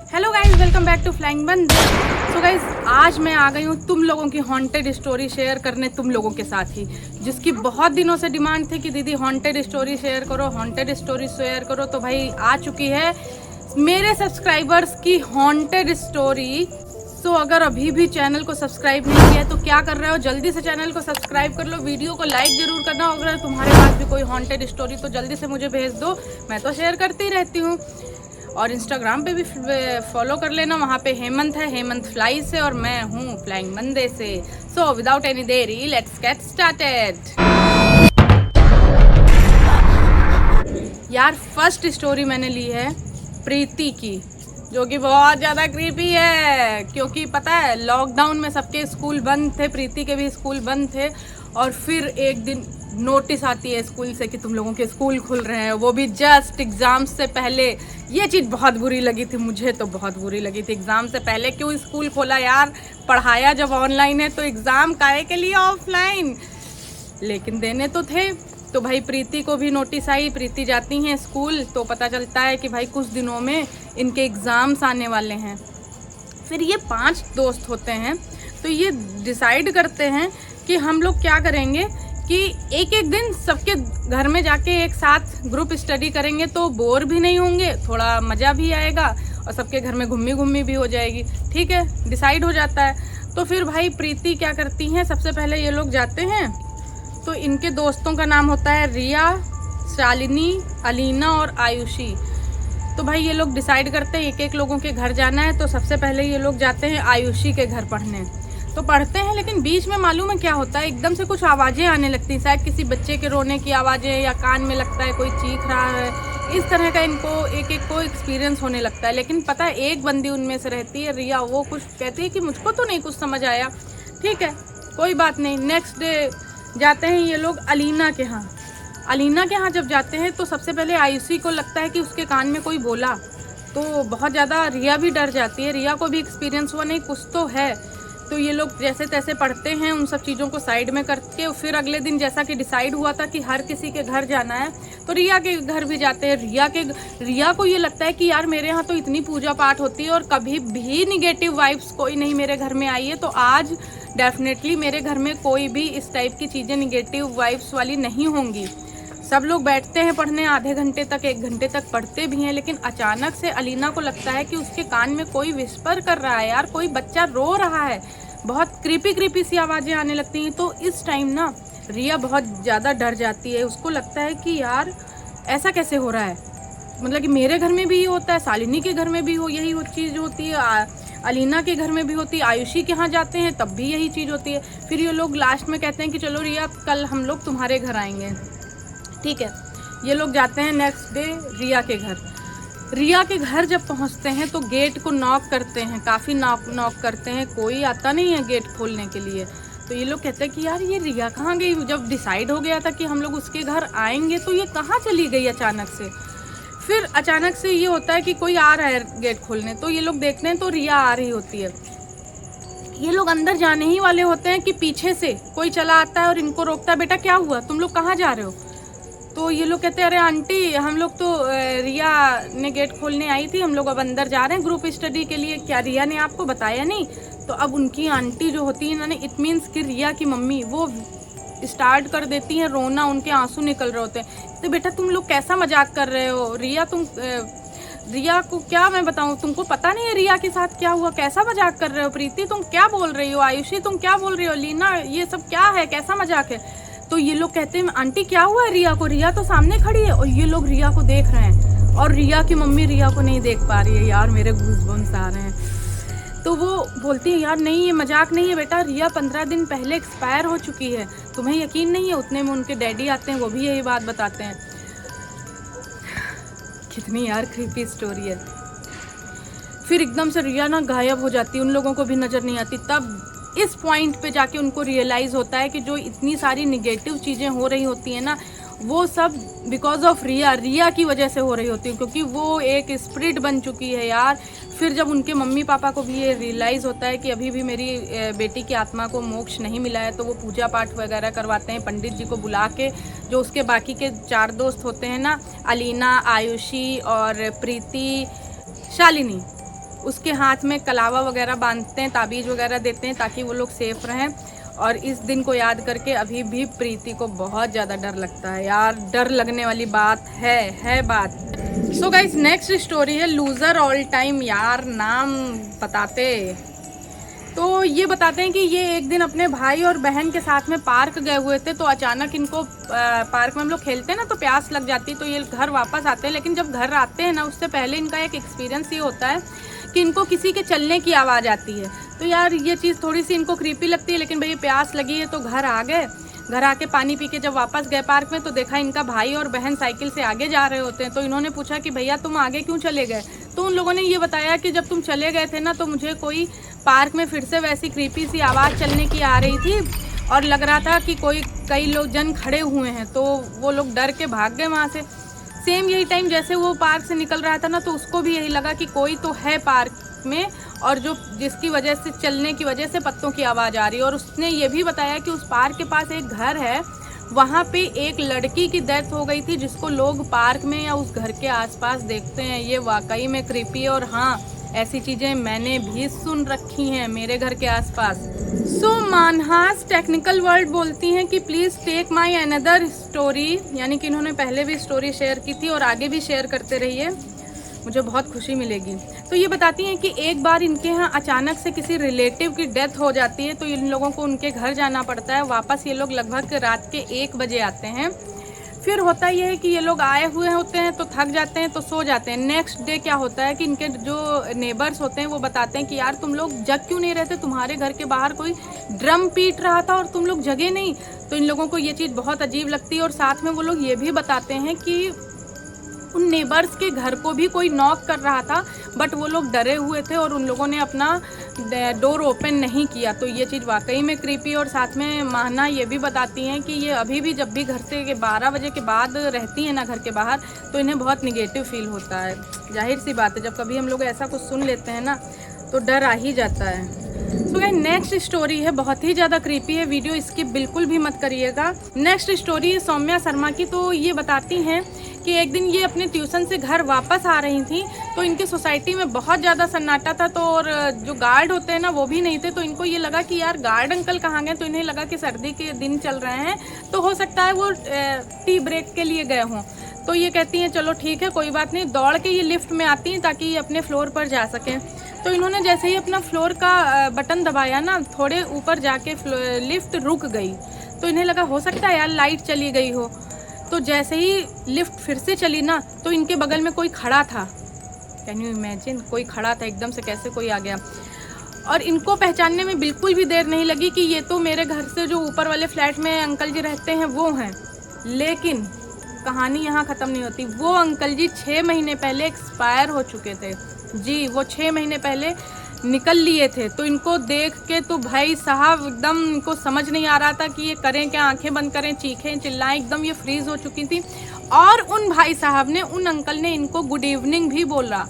Hello guys, welcome back to flying बंद। So guys, आज मैं आ गई हूँ तुम लोगों की हॉन्टेड स्टोरी शेयर करने, तुम लोगों के साथ ही, जिसकी बहुत दिनों से डिमांड थी कि दीदी हॉन्टेड स्टोरी शेयर करो, हॉन्टेड स्टोरी शेयर करो। तो भाई आ चुकी है मेरे सब्सक्राइबर्स की हॉन्टेड स्टोरी। तो अगर अभी भी चैनल को सब्सक्राइब नहीं किया है तो क्या कर रहे हो, जल्दी से चैनल को सब्सक्राइब कर लो, वीडियो को लाइक जरूर करना। अगर तुम्हारे पास भी कोई हॉन्टेड स्टोरी तो जल्दी से मुझे भेज दो, मैं तो शेयर करती रहती हूँ। और इंस्टाग्राम पे भी फॉलो कर लेना, वहाँ पे हेमंत है, हेमंत फ्लाई से, और मैं हूँ फ्लाइंग मंदे से। सो विदाउट एनी देरी लेट्स गेट स्टार्टेड। यार फर्स्ट स्टोरी मैंने ली है प्रीति की, जो कि बहुत ज़्यादा क्रीपी है, क्योंकि पता है लॉकडाउन में सबके स्कूल बंद थे, प्रीति के भी स्कूल बंद थे। और फिर एक दिन नोटिस आती है स्कूल से कि तुम लोगों के स्कूल खुल रहे हैं, वो भी जस्ट एग्ज़ाम से पहले। ये चीज़ बहुत बुरी लगी थी मुझे, तो बहुत बुरी लगी थी। एग्ज़ाम से पहले क्यों स्कूल खोला यार, पढ़ाया जब ऑनलाइन है तो एग्ज़ाम काहे के लिए ऑफलाइन, लेकिन देने तो थे। तो भाई प्रीति को भी नोटिस आई, प्रीति जाती हैं स्कूल, तो पता चलता है कि भाई कुछ दिनों में इनके एग्ज़ाम्स आने वाले हैं। फिर ये 5 दोस्त होते हैं, तो ये डिसाइड करते हैं कि हम लोग क्या करेंगे कि एक एक दिन सबके घर में जाके एक साथ ग्रुप स्टडी करेंगे, तो बोर भी नहीं होंगे, थोड़ा मज़ा भी आएगा और सबके घर में घूमी घूमी भी हो जाएगी। ठीक है, डिसाइड हो जाता है। तो फिर भाई प्रीति क्या करती हैं, सबसे पहले ये लोग जाते हैं, तो इनके दोस्तों का नाम होता है रिया, शालिनी, अलीना और आयुषी। तो भाई ये लोग डिसाइड करते हैं एक एक लोगों के घर जाना है। तो सबसे पहले ये लोग जाते हैं आयुषी के घर पढ़ने। तो पढ़ते हैं, लेकिन बीच में मालूम है क्या होता है, एकदम से कुछ आवाज़ें आने लगती हैं, शायद किसी बच्चे के रोने की आवाज़ें, या कान में लगता है कोई चीख रहा है। इस तरह का इनको एक एक को एक्सपीरियंस होने लगता है। लेकिन पता है एक बंदी उनमें से रहती है रिया, वो कुछ कहती है कि मुझको तो नहीं कुछ समझ आया। ठीक है, कोई बात नहीं। नेक्स्ट डे जाते हैं ये लोग अलीना के यहाँ। अलीना के यहाँ जब जाते हैं तो सबसे पहले आयुषी को लगता है कि उसके कान में कोई बोला, तो बहुत ज़्यादा रिया भी डर जाती है। रिया को भी एक्सपीरियंस हुआ नहीं कुछ तो है। तो ये लोग जैसे तैसे पढ़ते हैं, उन सब चीज़ों को साइड में करके फिर अगले दिन जैसा कि डिसाइड हुआ था कि हर किसी के घर जाना है, तो रिया के घर भी जाते हैं। रिया को ये लगता है कि यार मेरे यहाँ तो इतनी पूजा पाठ होती है और कभी भी निगेटिव वाइब्स कोई नहीं मेरे घर में आई है, तो आज डेफिनेटली मेरे घर में कोई भी इस टाइप की चीज़ें निगेटिव वाइब्स वाली नहीं होंगी। सब लोग बैठते हैं पढ़ने, आधे घंटे तक 1 घंटे तक पढ़ते भी हैं। लेकिन अचानक से अलीना को लगता है कि उसके कान में कोई विस्पर कर रहा है, यार कोई बच्चा रो रहा है, बहुत क्रीपी सी आवाज़ें आने लगती हैं। तो इस टाइम ना रिया बहुत ज़्यादा डर जाती है। उसको लगता है कि यार ऐसा कैसे हो रहा है, मतलब कि मेरे घर में भी ये होता है, शालिनी के घर में भी यही चीज़ होती है, अलीना के घर में भी होती है, आयुषी के यहाँ जाते हैं तब भी यही चीज़ होती है। फिर ये लोग लास्ट में कहते हैं कि चलो रिया कल हम लोग तुम्हारे घर आएंगे। ठीक है, ये लोग जाते हैं नेक्स्ट डे रिया के घर। रिया के घर जब पहुंचते हैं तो गेट को नॉक करते हैं, काफ़ी नॉक करते हैं, कोई आता नहीं है गेट खोलने के लिए। तो ये लोग कहते हैं कि यार ये रिया कहाँ गई, जब डिसाइड हो गया था कि हम लोग उसके घर आएंगे तो ये कहाँ चली गई अचानक से। फिर अचानक से ये होता है कि कोई आ रहा है गेट खोलने, तो ये लोग देखते हैं तो रिया आ रही होती है। ये लोग अंदर जाने ही वाले होते हैं कि पीछे से कोई चला आता है और इनको रोकता है, बेटा क्या हुआ, तुम लोग कहाँ जा रहे हो। तो ये लोग कहते हैं अरे आंटी हम लोग तो रिया ने गेट खोलने आई थी, हम लोग अब अंदर जा रहे हैं ग्रुप स्टडी के लिए, क्या रिया ने आपको बताया नहीं। तो अब उनकी आंटी जो होती है, इन्होंने इट मीन्स कि रिया की मम्मी, वो स्टार्ट कर देती हैं रोना, उनके आंसू निकल रहे होते हैं। तो बेटा तुम लोग कैसा मजाक कर रहे हो, रिया को क्या मैं बताऊं, तुमको पता नहीं है रिया के साथ क्या हुआ, कैसा मजाक कर रहे हो, प्रीति तुम क्या बोल रही हो, आयुषी तुम क्या बोल रही हो, लीना ये सब क्या है, कैसा मजाक है। तो ये लोग कहते हैं आंटी क्या हुआ है रिया को, रिया तो सामने खड़ी है। और ये लोग रिया को देख रहे हैं और रिया की मम्मी रिया को नहीं देख पा रही है। यार मेरे गूज़बम्स आ रहे हैं। तो वो बोलती है यार नहीं ये मजाक नहीं है बेटा, रिया 15 दिन पहले एक्सपायर हो चुकी है, तुम्हें यकीन नहीं है। उतने में उनके डैडी आते हैं, वो भी यही बात बताते हैं। कितनी यार क्रीपी स्टोरी है। फिर एकदम से रिया ना गायब हो जाती है, उन लोगों को भी नज़र नहीं आती। तब इस पॉइंट पे जाके उनको रियलाइज़ होता है कि जो इतनी सारी निगेटिव चीज़ें हो रही होती हैं ना, वो सब बिकॉज ऑफ रिया की वजह से हो रही होती है, क्योंकि वो एक स्पिरिट बन चुकी है यार। फिर जब उनके मम्मी पापा को भी ये रियलाइज़ होता है कि अभी भी मेरी बेटी की आत्मा को मोक्ष नहीं मिला है, तो वो पूजा पाठ वगैरह करवाते हैं पंडित जी को बुला के। जो उसके बाकी के 4 दोस्त होते हैं ना, अलीना, आयुषी और प्रीति, शालिनी, उसके हाथ में कलावा वगैरह बांधते हैं, ताबीज़ वगैरह देते हैं ताकि वो लोग सेफ रहें। और इस दिन को याद करके अभी भी प्रीति को बहुत ज़्यादा डर लगता है यार, डर लगने वाली बात है बात। सो गाइस, नेक्स्ट स्टोरी है लूज़र ऑल टाइम। यार नाम बताते तो ये बताते हैं कि ये एक दिन अपने भाई और बहन के साथ में पार्क गए हुए थे, तो अचानक इनको पार्क में हम लोग खेलते हैं ना तो प्यास लग जाती है, तो ये घर वापस आते हैं। लेकिन जब घर आते हैं ना उससे पहले इनका एक एक्सपीरियंस ये होता है कि इनको किसी के चलने की आवाज़ आती है। तो यार ये चीज़ थोड़ी सी इनको क्रीपी लगती है, लेकिन भैया प्यास लगी है तो घर आ गए। घर आके पानी पी के जब वापस गए पार्क में तो देखा इनका भाई और बहन साइकिल से आगे जा रहे होते हैं। तो इन्होंने पूछा कि भैया तुम आगे क्यों चले गए? तो उन लोगों ने ये बताया कि जब तुम चले गए थे ना तो मुझे कोई पार्क में फिर से वैसी क्रीपी सी आवाज़ चलने की आ रही थी और लग रहा था कि कई लोग जन खड़े हुए हैं, तो वो लोग डर के भाग गए वहाँ से। सेम यही टाइम जैसे वो पार्क से निकल रहा था ना तो उसको भी यही लगा कि कोई तो है पार्क में और जिसकी वजह से चलने की वजह से पत्तों की आवाज़ आ रही है। और उसने ये भी बताया कि उस पार्क के पास एक घर है, वहाँ पे एक लड़की की डेथ हो गई थी जिसको लोग पार्क में या उस घर के आसपास देखते हैं। ये वाकई में क्रीपी है और हाँ, ऐसी चीज़ें मैंने भी सुन रखी हैं मेरे घर के आसपास। सो मानहास टेक्निकल वर्ड बोलती हैं कि please take my another story, यानी कि इन्होंने पहले भी स्टोरी शेयर की थी और आगे भी शेयर करते रहिए, मुझे बहुत खुशी मिलेगी। तो ये बताती हैं कि एक बार इनके यहाँ अचानक से किसी रिलेटिव की डेथ हो जाती है तो इन लोगों को उनके घर जाना पड़ता है। वापस ये लोग लगभग रात के 1 बजे आते हैं। फिर होता यह है कि ये लोग आए हुए होते हैं तो थक जाते हैं तो सो जाते हैं। नेक्स्ट डे क्या होता है कि इनके जो नेबर्स होते हैं वो बताते हैं कि यार तुम लोग जग क्यों नहीं रहते, तुम्हारे घर के बाहर कोई ड्रम पीट रहा था और तुम लोग जगे नहीं। तो इन लोगों को ये चीज़ बहुत अजीब लगती है और साथ में वो लोग ये भी बताते हैं कि उन नेबर्स के घर को भी कोई नॉक कर रहा था बट वो लोग डरे हुए थे और उन लोगों ने अपना डोर ओपन नहीं किया। तो ये चीज़ वाकई में क्रीपी। और साथ में माना ये भी बताती हैं कि ये अभी भी जब भी घर से 12 बजे के बाद रहती हैं ना घर के बाहर तो इन्हें बहुत निगेटिव फील होता है। जाहिर सी बात है, जब कभी हम लोग ऐसा कुछ सुन लेते हैं ना तो डर आ ही जाता है। तो गाइस, नेक्स्ट स्टोरी है बहुत ही ज़्यादा क्रीपी है, वीडियो स्किप बिल्कुल भी मत करिएगा। नेक्स्ट स्टोरी है सौम्या शर्मा की। तो ये बताती हैं कि एक दिन ये अपने ट्यूशन से घर वापस आ रही थी तो इनकी सोसाइटी में बहुत ज़्यादा सन्नाटा था, तो और जो गार्ड होते हैं ना वो भी नहीं थे। तो इनको ये लगा कि यार गार्ड अंकल कहाँ गए, तो इन्हें लगा कि सर्दी के दिन चल रहे हैं तो हो सकता है वो टी ब्रेक के लिए गए हों। तो ये कहती हैं चलो ठीक है कोई बात नहीं, दौड़ के ये लिफ्ट में आती हैं ताकि ये अपने फ्लोर पर जा सकें। तो इन्होंने जैसे ही अपना फ्लोर का बटन दबाया ना, थोड़े ऊपर जाके लिफ्ट रुक गई। तो इन्हें लगा हो सकता है यार लाइट चली गई हो। तो जैसे ही लिफ्ट फिर से चली ना तो इनके बगल में कोई खड़ा था। कैन यू इमेजिन, कोई खड़ा था एकदम से, कैसे कोई आ गया। और इनको पहचानने में बिल्कुल भी देर नहीं लगी कि ये तो मेरे घर से जो ऊपर वाले फ्लैट में अंकल जी रहते हैं वो हैं। लेकिन कहानी यहाँ ख़त्म नहीं होती। वो अंकल जी 6 महीने पहले एक्सपायर हो चुके थे जी, वो 6 महीने पहले निकल लिए थे। तो इनको देख के तो भाई साहब एकदम इनको समझ नहीं आ रहा था कि ये करें क्या, आंखें बंद करें, चीखें चिल्लाएं, एकदम ये फ्रीज हो चुकी थी। और उन भाई साहब ने, उन अंकल ने इनको गुड इवनिंग भी बोला।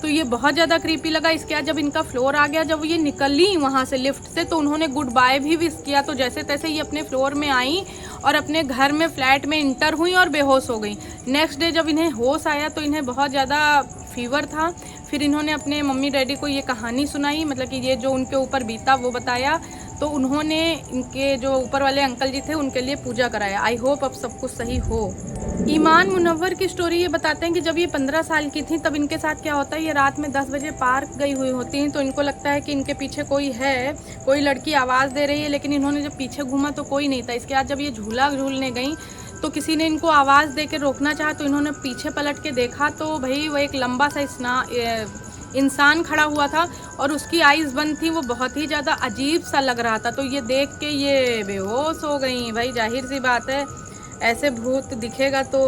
तो ये बहुत ज़्यादा क्रीपी लगा। इसके बाद जब इनका फ्लोर आ गया, जब ये निकली वहाँ से लिफ्ट से तो उन्होंने गुड बाय भी विश किया। तो जैसे तैसे ये अपने फ्लोर में आई और अपने घर में फ्लैट में इंटर हुई और बेहोश हो गई। नेक्स्ट डे जब इन्हें होश आया तो इन्हें बहुत ज़्यादा फीवर था। फिर इन्होंने अपने मम्मी डैडी को ये कहानी सुनाई, मतलब कि ये जो उनके ऊपर बीता वो बताया। तो उन्होंने इनके जो ऊपर वाले अंकल जी थे उनके लिए पूजा कराया। आई होप अब सब कुछ सही हो। ईमान मुनव्वर की स्टोरी ये बताते हैं कि जब ये 15 साल की थी तब इनके साथ क्या होता है, ये रात में 10 बजे पार्क गई हुई होती हैं। तो इनको लगता है कि इनके पीछे कोई है, कोई लड़की आवाज़ दे रही है, लेकिन इन्होंने जब पीछे घूमा तो कोई नहीं था। इसके बाद जब ये झूला झूलने गई तो किसी ने इनको आवाज़ दे के रोकना चाहा। तो इन्होंने पीछे पलट के देखा तो भाई वो एक लंबा सा इंसान खड़ा हुआ था और उसकी आइज़ बंद थी। वो बहुत ही ज़्यादा अजीब सा लग रहा था। तो ये देख के ये बेहोश हो गई। भाई जाहिर सी बात है, ऐसे भूत दिखेगा तो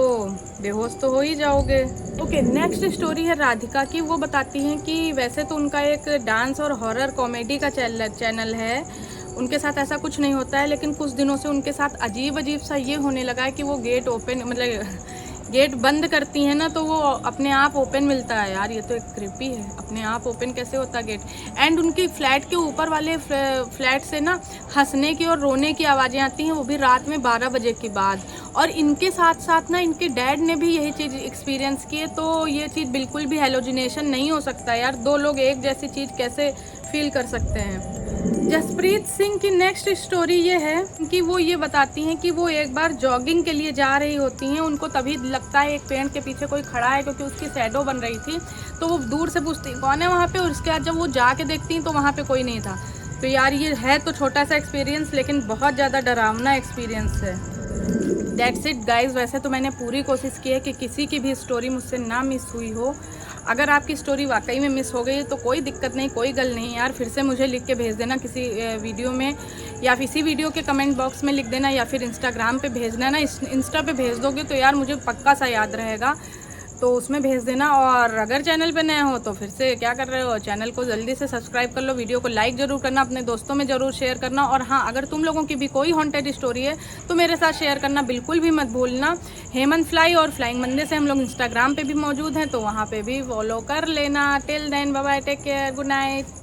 बेहोश तो हो ही जाओगे। ओके, नेक्स्ट स्टोरी है राधिका की। वो बताती हैं कि वैसे तो उनका एक डांस और हॉरर कॉमेडी का चैनल है, उनके साथ ऐसा कुछ नहीं होता है, लेकिन कुछ दिनों से उनके साथ अजीब सा ये होने लगा है कि वो गेट ओपन, मतलब गेट बंद करती हैं ना तो वो अपने आप ओपन मिलता है। यार ये तो एक क्रिपी है, अपने आप ओपन कैसे होता है गेट। एंड उनकी फ्लैट के ऊपर वाले फ्लैट से ना हंसने की और रोने की आवाज़ें आती हैं, वो भी रात में 12 बजे के बाद। और इनके साथ साथ ना इनके डैड ने भी यही चीज़ एक्सपीरियंस की है, तो ये चीज़ बिल्कुल भी हेलोजिनेशन नहीं हो सकता यार। दो लोग एक जैसी चीज़ कैसे फील कर सकते हैं। जसप्रीत सिंह की नेक्स्ट स्टोरी ये है कि वो ये बताती हैं कि वो एक बार जॉगिंग के लिए जा रही होती हैं, उनको तभी लगता है एक पेड़ के पीछे कोई खड़ा है, क्योंकि उसकी शैडो बन रही थी। तो वो दूर से पूछती कौन है वहाँ पे, और उसके बाद जब वो जाके देखती हैं तो वहाँ पे कोई नहीं था। तो यार ये है तो छोटा सा एक्सपीरियंस, लेकिन बहुत ज़्यादा डरावना एक्सपीरियंस है। That's it guys. वैसे तो मैंने पूरी कोशिश की है कि किसी की भी स्टोरी मुझसे ना मिस हुई हो। अगर आपकी स्टोरी वाकई में मिस हो गई तो कोई दिक्कत नहीं, कोई गल नहीं यार, फिर से मुझे लिख के भेज देना किसी वीडियो में, या इसी वीडियो के कमेंट बॉक्स में लिख देना, या फिर इंस्टाग्राम पे भेजना ना। इंस्टा पे भेज दोगे तो यार मुझे पक्का सा याद रहेगा, तो उसमें भेज देना। और अगर चैनल पे नए हो तो फिर से क्या कर रहे हो, चैनल को जल्दी से सब्सक्राइब कर लो, वीडियो को लाइक ज़रूर करना, अपने दोस्तों में ज़रूर शेयर करना। और हाँ, अगर तुम लोगों की भी कोई हॉन्टेड स्टोरी है तो मेरे साथ शेयर करना बिल्कुल भी मत भूलना। हेमंत फ्लाई और फ्लाइंग मंदिर से हम लोग इंस्टाग्राम पे भी मौजूद हैं, तो वहाँ पे भी फॉलो कर लेना। Till then bye bye, take care, good night.